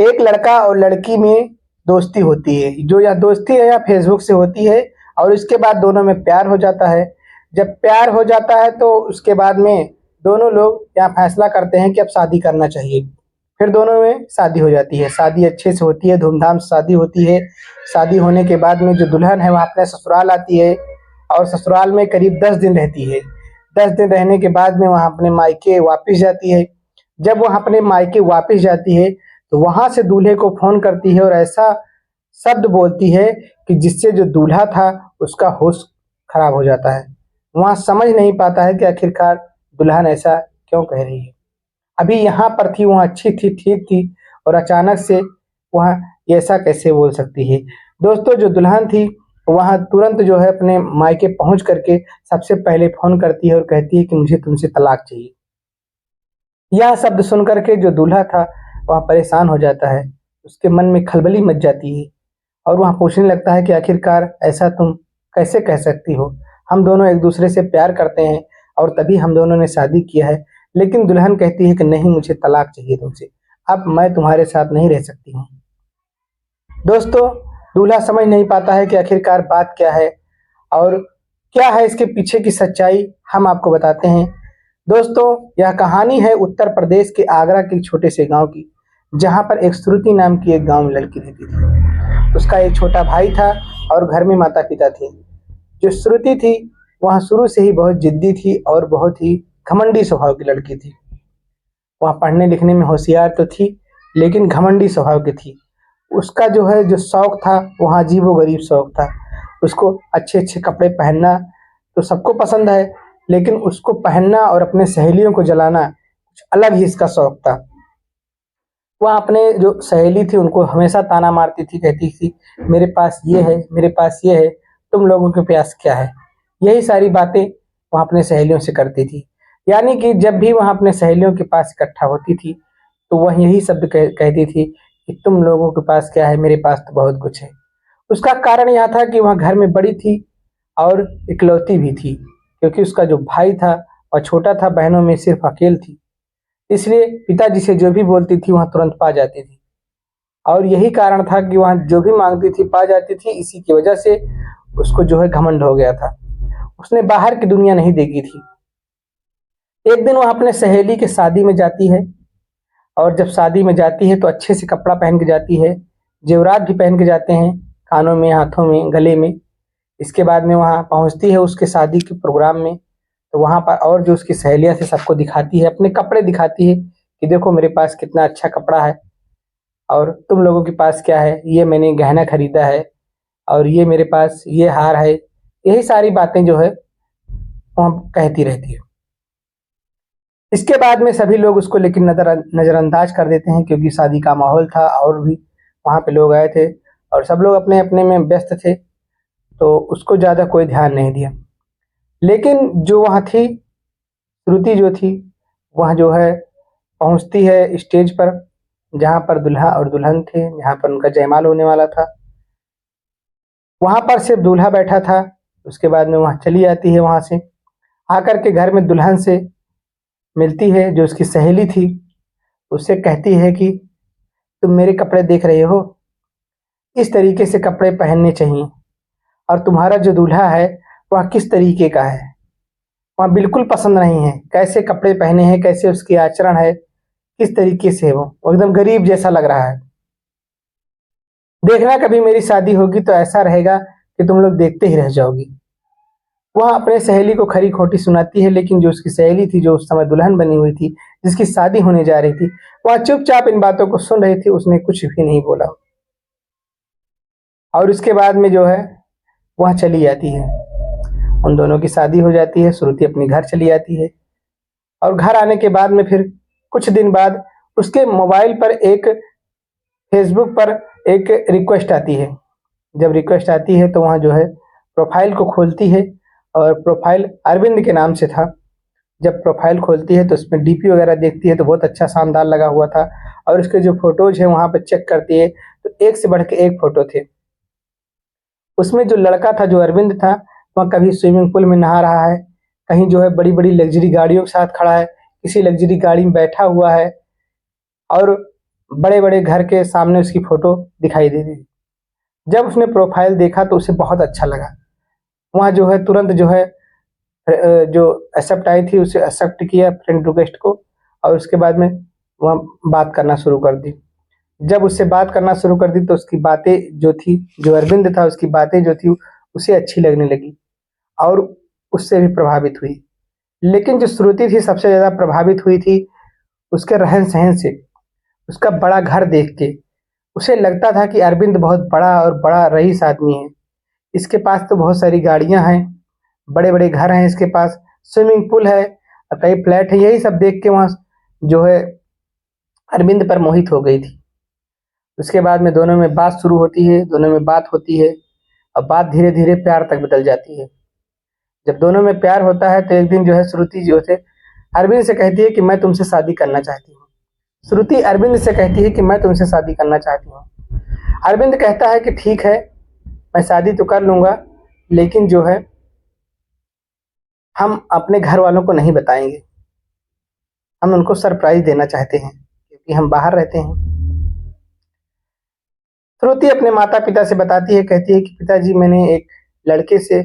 एक लड़का और लड़की में दोस्ती होती है, जो यह दोस्ती है या फेसबुक से होती है और इसके बाद दोनों में प्यार हो जाता है। जब प्यार हो जाता है तो उसके बाद में दोनों लोग यहाँ फैसला करते हैं कि अब शादी करना चाहिए। फिर दोनों में शादी हो जाती है, शादी अच्छे से होती है, धूमधाम से शादी होती है। शादी होने के बाद में जो दुल्हन है वह अपने ससुराल आती है और ससुराल में करीब 10 दिन रहती है। 10 दिन रहने के बाद में वहाँ अपने मायके वापस जाती है। जब वह अपने मायके वापस जाती है तो वहाँ से दूल्हे को फ़ोन करती है और ऐसा शब्द बोलती है कि जिससे जो दूल्हा था उसका होश खराब हो जाता है। वहाँ समझ नहीं पाता है कि आखिरकार दुल्हन ऐसा क्यों कह रही है। अभी यहाँ पर थी, वहाँ अच्छी थी, ठीक थी और अचानक से वह ऐसा कैसे बोल सकती है। दोस्तों, जो दुल्हन थी वहाँ तुरंत जो है अपने मायके पहुँच करके सबसे पहले फ़ोन करती है और कहती है कि मुझे तुमसे तलाक चाहिए। यह शब्द सुन कर के जो दूल्हा था वह परेशान हो जाता है, उसके मन में खलबली मच जाती है और वह पूछने लगता है कि आखिरकार ऐसा तुम कैसे कह सकती हो? हम दोनों एक दूसरे से प्यार करते हैं और तभी हम दोनों ने शादी किया है। लेकिन दुल्हन कहती है कि नहीं, मुझे तलाक चाहिए तुमसे, अब मैं तुम्हारे साथ नहीं रह सकती हूँ। दोस्तों, दूल्हा समझ नहीं पाता है कि आखिरकार बात क्या है और क्या है इसके पीछे की सच्चाई, हम आपको बताते हैं। दोस्तों, यह कहानी है उत्तर प्रदेश के आगरा के एक छोटे से गांव की, जहां पर एक श्रुति नाम की एक गांव में लड़की रहती थी। उसका एक छोटा भाई था और घर में माता पिता थे। जो श्रुति थी वह शुरू से ही बहुत जिद्दी थी और बहुत ही घमंडी स्वभाव की लड़की थी। वह पढ़ने लिखने में होशियार तो थी लेकिन घमंडी स्वभाव की थी। उसका जो है जो शौक था वह अजीबोगरीब शौक था। उसको अच्छे अच्छे कपड़े पहनना तो सबको पसंद है, लेकिन उसको पहनना और अपने सहेलियों को जलाना कुछ अलग ही इसका शौक था। वह अपने जो सहेली थी उनको हमेशा ताना मारती थी, कहती थी मेरे पास ये है, मेरे पास ये है, तुम लोगों के पास क्या है। यही सारी बातें वह अपने सहेलियों से करती थी। यानी कि जब भी वह अपने सहेलियों के पास इकट्ठा होती थी तो वह यही शब्द कहती थी कि तुम लोगों के पास क्या है, मेरे पास तो बहुत कुछ है। उसका कारण यह था कि वह घर में बड़ी थी और इकलौती भी थी, क्योंकि उसका जो भाई था वह छोटा था, बहनों में सिर्फ अकेल थी। इसलिए पिताजी से जो भी बोलती थी वह तुरंत पा जाती थी और यही कारण था कि वह जो भी मांगती थी पा जाती थी। इसी की वजह से उसको जो है घमंड हो गया था। उसने बाहर की दुनिया नहीं देखी थी। एक दिन वह अपने सहेली के शादी में जाती है और जब शादी में जाती है तो अच्छे से कपड़ा पहन के जाती है, जेवरात भी पहन के जाते हैं, कानों में, हाथों में, गले में। इसके बाद में वहाँ पहुँचती है उसके शादी के प्रोग्राम में, तो वहाँ पर और जो उसकी सहेलियाँ थी सबको दिखाती है, अपने कपड़े दिखाती है कि देखो मेरे पास कितना अच्छा कपड़ा है और तुम लोगों के पास क्या है, ये मैंने गहना खरीदा है और ये मेरे पास ये हार है। यही सारी बातें जो है वहाँ कहती रहती है। इसके बाद में सभी लोग उसको लेकिन नज़रअंदाज कर देते हैं, क्योंकि शादी का माहौल था और भी वहाँ पे लोग आए थे और सब लोग अपने अपने में व्यस्त थे, तो उसको ज़्यादा कोई ध्यान नहीं दिया। लेकिन जो वहाँ थी, श्रुति जो थी, वह जो है पहुँचती है स्टेज पर, जहाँ पर दूल्हा और दुल्हन थे, जहाँ पर उनका जयमाल होने वाला था। वहाँ पर सिर्फ दूल्हा बैठा था। उसके बाद में वहाँ चली जाती है, वहाँ से आकर के घर में दुल्हन से मिलती है। जो उसकी सहेली थी उससे कहती है कि तुम मेरे कपड़े देख रहे हो, इस तरीके से कपड़े पहनने चाहिए, और तुम्हारा जो दूल्हा है वह किस तरीके का है, वह बिल्कुल पसंद नहीं है, कैसे कपड़े पहने हैं, कैसे उसकी आचरण है, किस तरीके से वो एकदम गरीब जैसा लग रहा है। देखना कभी मेरी शादी होगी तो ऐसा रहेगा कि तुम लोग देखते ही रह जाओगी। वह अपने सहेली को खरी खोटी सुनाती है, लेकिन जो उसकी सहेली थी, जो उस समय दुल्हन बनी हुई थी, जिसकी शादी होने जा रही थी, वह चुपचाप इन बातों को सुन रही थी, उसने कुछ भी नहीं बोला। और उसके बाद में जो है वह चली जाती है। उन दोनों की शादी हो जाती है, श्रुति अपने घर चली जाती है और घर आने के बाद में फिर कुछ दिन बाद उसके मोबाइल पर एक, फेसबुक पर एक रिक्वेस्ट आती है। जब रिक्वेस्ट आती है तो वहाँ जो है प्रोफाइल को खोलती है और प्रोफाइल अरविंद के नाम से था। जब प्रोफाइल खोलती है तो उसमें डीपी वगैरह देखती है तो बहुत अच्छा शानदार लगा हुआ था, और उसके जो फोटोज है वहाँ पर चेक करती है तो एक से बढ़ के एक फोटो थे। उसमें जो लड़का था, जो अरविंद था, वह कभी स्विमिंग पूल में नहा रहा है, कहीं जो है बड़ी बड़ी लग्जरी गाड़ियों के साथ खड़ा है, किसी लग्जरी गाड़ी में बैठा हुआ है, और बड़े बड़े घर के सामने उसकी फ़ोटो दिखाई दे रही थी। जब उसने प्रोफाइल देखा तो उसे बहुत अच्छा लगा। वहाँ जो है तुरंत जो है जो एक्सेप्ट आई थी उसे एक्सेप्ट किया फ्रेंड रिक्वेस्ट को, और उसके बाद में वहाँ बात करना शुरू कर दी। जब उससे बात करना शुरू कर दी तो उसकी बातें जो थी, जो अरविंद था उसकी बातें जो थी उसे अच्छी लगने लगी और उससे भी प्रभावित हुई। लेकिन जो श्रुति थी सबसे ज़्यादा प्रभावित हुई थी उसके रहन-सहन से, उसका बड़ा घर देख के। उसे लगता था कि अरविंद बहुत बड़ा और बड़ा रईस आदमी है। इसके पास तो बहुत सारी गाड़ियाँ हैं, बड़े-बड़े घर हैं इसके पास, स्विमिंग पूल है और कई फ्लैट है। यही सब देख के वहाँ जो है अरविंद पर मोहित हो गई थी। उसके बाद में दोनों में बात शुरू होती है, दोनों में बात होती है और बात धीरे-धीरे प्यार तक बदल जाती है। जब दोनों में प्यार होता है तो एक दिन जो है श्रुति जो है अरविंद से कहती है कि मैं तुमसे शादी करना चाहती हूँ। श्रुति अरविंद से कहती है कि मैं तुमसे शादी करना चाहती हूँ। अरविंद कहता है कि ठीक है, मैं शादी तो कर लूँगा, लेकिन जो है हम अपने घर वालों को नहीं बताएँगे। हम उनको सरप्राइज़ देना चाहते हैं क्योंकि हम बाहर रहते हैं। श्रुति अपने माता-पिता से बताती है, कहती है कि पिताजी मैंने एक लड़के से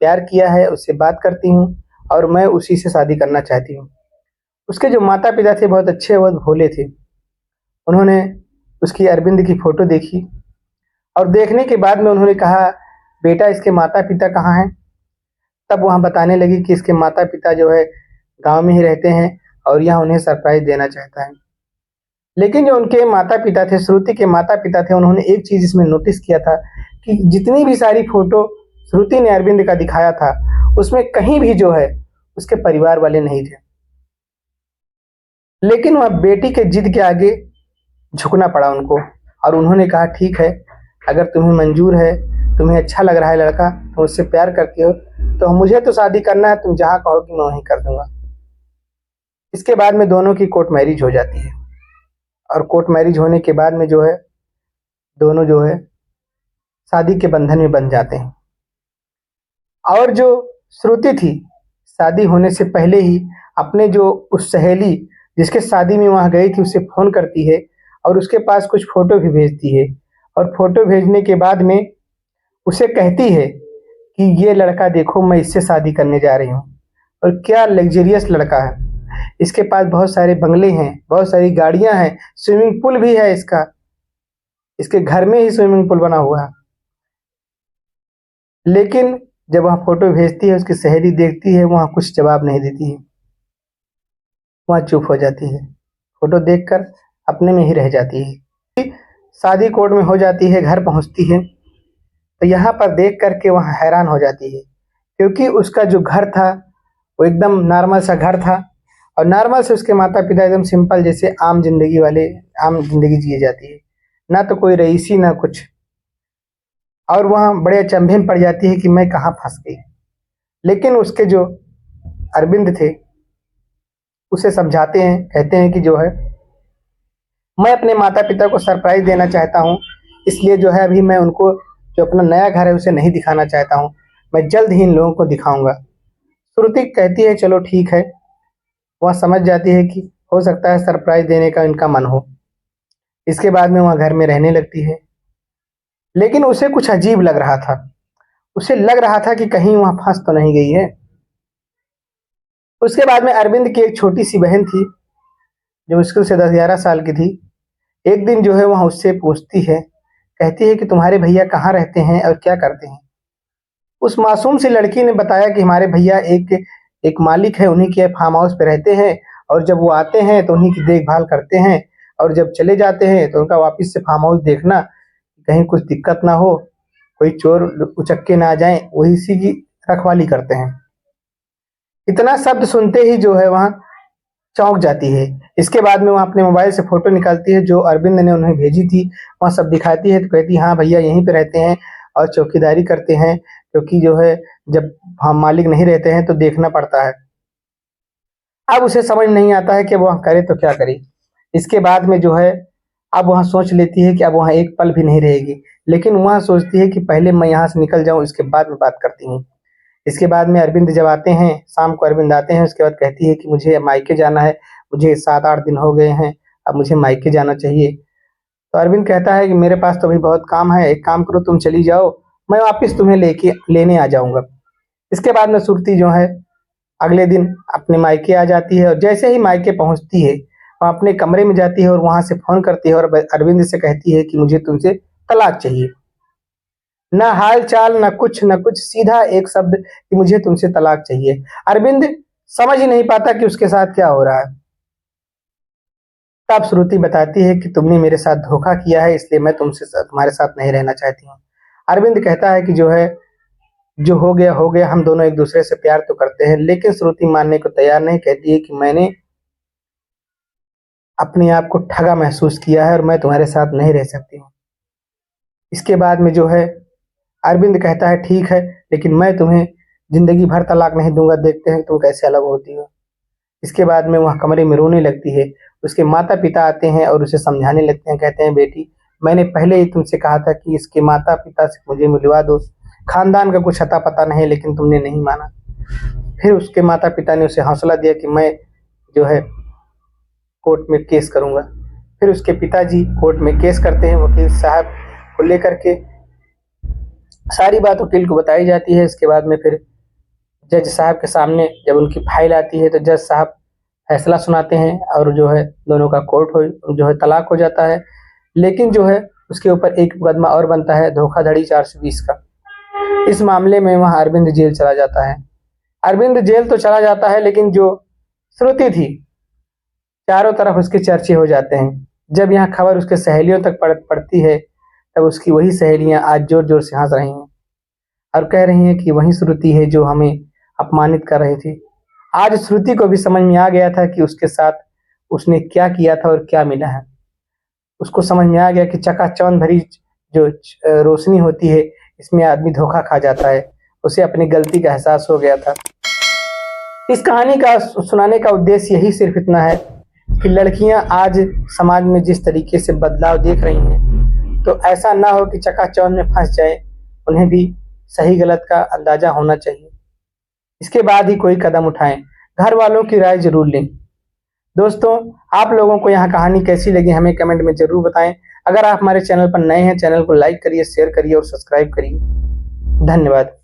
प्यार किया है, उससे बात करती हूँ और मैं उसी से शादी करना चाहती हूँ। उसके जो माता-पिता थे बहुत अच्छे, बहुत भोले थे। उन्होंने उसकी अरविंद की फ़ोटो देखी और देखने के बाद में उन्होंने कहा, बेटा इसके माता-पिता कहाँ हैं? तब वहाँ बताने लगी कि इसके माता-पिता जो है गाँव में ही रहते हैं और यहाँ उन्हें सरप्राइज़ देना चाहता है। लेकिन जो उनके माता-पिता थे, श्रुति के माता-पिता थे, उन्होंने एक चीज़ इसमें नोटिस किया था कि जितनी भी सारी फ़ोटो श्रुति ने अरविंद का दिखाया था, उसमें कहीं भी जो है उसके परिवार वाले नहीं थे। लेकिन वह बेटी के जिद के आगे झुकना पड़ा उनको और उन्होंने कहा ठीक है, अगर तुम्हें मंजूर है, तुम्हें अच्छा लग रहा है लड़का, तुम उससे प्यार करती हो, तो मुझे तो शादी करना है, तुम जहाँ कहोगी मैं वहीं कर दूँगा। इसके बाद में दोनों की कोर्ट मैरिज हो जाती है और कोर्ट मैरिज होने के बाद में जो है, दोनों जो है शादी के बंधन में बंध जाते हैं। और जो श्रुति थी, शादी होने से पहले ही अपने जो उस सहेली जिसके शादी में वहाँ गई थी, उसे फ़ोन करती है और उसके पास कुछ फ़ोटो भी भेजती है और फ़ोटो भेजने के बाद में उसे कहती है कि ये लड़का देखो, मैं इससे शादी करने जा रही हूँ और क्या लग्ज़रियस लड़का है। इसके पास बहुत सारे बंगले हैं, बहुत सारी गाड़ियाँ हैं, स्विमिंग पूल भी है इसका। इसके घर में ही स्विमिंग पूल बना हुआ है। लेकिन जब वह फ़ोटो भेजती है, उसकी सहेली देखती है, वहाँ कुछ जवाब नहीं देती है। वहाँ चुप हो जाती है। फ़ोटो देखकर अपने में ही रह जाती है। शादी कोर्ट में हो जाती है, घर पहुँचती है, तो यहाँ पर देख कर के वह हैरान हो जाती है क्योंकि उसका जो घर था, वो एकदम नॉर्मल सा घर था और नॉर्मल से उसके माता-पिता एकदम सिंपल जैसे आम ज़िंदगी वाले आम ज़िंदगी जिए जाती है। ना तो कोई रईसी ना कुछ। और वहाँ बड़े अचंभे में पड़ जाती है कि मैं कहाँ फँस गई। लेकिन उसके जो अरविंद थे, उसे समझाते हैं, कहते हैं कि जो है मैं अपने माता-पिता को सरप्राइज़ देना चाहता हूँ, इसलिए जो है अभी मैं उनको जो अपना नया घर है उसे नहीं दिखाना चाहता हूँ। मैं जल्द ही इन लोगों को दिखाऊँगा। श्रुति कहती है चलो ठीक है। वह समझ जाती है कि हो सकता है सरप्राइज़ देने का इनका मन हो। इसके बाद में वह घर में रहने लगती है। लेकिन उसे कुछ अजीब लग रहा था। उसे लग रहा था कि कहीं वहाँ फँस तो नहीं गई है। उसके बाद में अरविंद की एक छोटी-सी बहन थी, जो मुश्किल से 10-11 साल की थी। एक दिन जो है वहाँ उससे पूछती है, कहती है कि तुम्हारे भैया कहाँ रहते हैं और क्या करते हैं? उस मासूम सी लड़की ने बताया कि हमारे भैया एक एक मालिक है, उन्हीं के फार्म हाउस पे रहते हैं और जब वो आते हैं तो उन्हीं की देखभाल करते हैं और जब चले जाते हैं तो उनका वापस से फार्म हाउस देखना, कहीं कुछ दिक्कत ना हो, कोई चोर उचक्के ना आ जाएँ, वही इसी की रखवाली करते हैं। इतना शब्द सुनते ही जो है वहाँ चौंक जाती है। इसके बाद में वह अपने मोबाइल से फ़ोटो निकालती है जो अरविंद ने उन्हें भेजी थी, वहाँ सब दिखाती है तो कहती है हाँ भैया यहीं पे रहते हैं और चौकीदारी करते हैं क्योंकि जो है जब हम मालिक नहीं रहते हैं तो देखना पड़ता है। अब उसे समझ नहीं आता है कि वह करे तो क्या करे? इसके बाद में जो है अब वह सोच लेती है कि अब वहाँ एक पल भी नहीं रहेगी। लेकिन वह सोचती है कि पहले मैं यहाँ से निकल जाऊँ, इसके बाद में बात करती हूँ। इसके बाद में अरविंद जब आते हैं, शाम को अरविंद आते हैं, उसके बाद कहती है कि मुझे मायके जाना है, मुझे 7-8 दिन हो गए हैं, अब मुझे मायके जाना चाहिए। तो अरविंद कहता है कि मेरे पास तो अभी बहुत काम है, एक काम करो तुम चली जाओ, मैं वापस तुम्हें लेने आ जाऊंगा। इसके बाद में श्रुति जो है अगले दिन अपने मायके आ जाती है, और जैसे ही मायके पहुंचती है वह अपने कमरे में जाती है और वहां से फोन करती है और अरविंद से कहती है कि मुझे तुमसे तलाक चाहिए। न हाल चाल न कुछ, सीधा एक शब्द कि मुझे तुमसे तलाक चाहिए। अरविंद समझ ही नहीं पाता कि उसके साथ क्या हो रहा है। तब श्रुति बताती है कि तुमने मेरे साथ धोखा किया है, इसलिए मैं तुम्हारे साथ नहीं रहना चाहती हूँ। अरविंद कहता है कि जो हो गया, हम दोनों एक दूसरे से प्यार तो करते हैं। लेकिन श्रुति मानने को तैयार नहीं, कहती है कि मैंने अपने आप को ठगा महसूस किया है और मैं तुम्हारे साथ नहीं रह सकती हूँ। इसके बाद में जो है अरविंद कहता है ठीक है, लेकिन मैं तुम्हें जिंदगी भर तलाक नहीं दूंगा, देखते हैं तुम कैसे अलग होती हो। इसके बाद में वह कमरे में रोने लगती है। उसके माता पिता आते हैं और उसे समझाने लगते हैं, कहते हैं बेटी मैंने पहले ही तुमसे कहा था कि इसके माता पिता से मुझे मिलवा दो, खानदान का कुछ अता पता नहीं, लेकिन तुमने नहीं माना। फिर उसके माता पिता ने उसे हौसला दिया कि मैं जो है कोर्ट में केस करूंगा। फिर उसके पिताजी कोर्ट में केस करते हैं, वकील साहब को लेकर के सारी बात वकील को बताई जाती है। इसके बाद में फिर जज साहब के सामने जब उनकी फाइल आती है तो जज साहब फैसला सुनाते हैं और जो है दोनों का जो है तलाक हो जाता है। लेकिन जो है उसके ऊपर एक मुकदमा और बनता है, धोखाधड़ी 420 का। इस मामले में वह अरविंद जेल चला जाता है। अरविंद जेल तो चला जाता है, लेकिन जो श्रुति थी चारों तरफ उसके चर्चे हो जाते हैं। जब यहाँ खबर उसके सहेलियों तक पड़ती है तब उसकी वही सहेलियां आज जोर जोर से हंस रही हैं और कह रही हैं कि वही श्रुति है जो हमें अपमानित कर रही थी। आज श्रुति को भी समझ में आ गया था कि उसके साथ उसने क्या किया था और क्या मिला है। उसको समझ में आ गया कि चकाचौंध भरी जो रोशनी होती है, इसमें आदमी धोखा खा जाता है। उसे अपनी गलती का एहसास हो गया था। इस कहानी का सुनाने का उद्देश्य यही सिर्फ इतना है कि लड़कियां आज समाज में जिस तरीके से बदलाव देख रही हैं, तो ऐसा ना हो कि चकाचौंध में फंस जाए। उन्हें भी सही गलत का अंदाजा होना चाहिए, इसके बाद ही कोई कदम उठाएं। घर वालों की राय जरूर लें। दोस्तों, आप लोगों को यह कहानी कैसी लगी हमें कमेंट में जरूर बताएं। अगर आप हमारे चैनल पर नए हैं, चैनल को लाइक करिए, शेयर करिए और सब्सक्राइब करिए। धन्यवाद।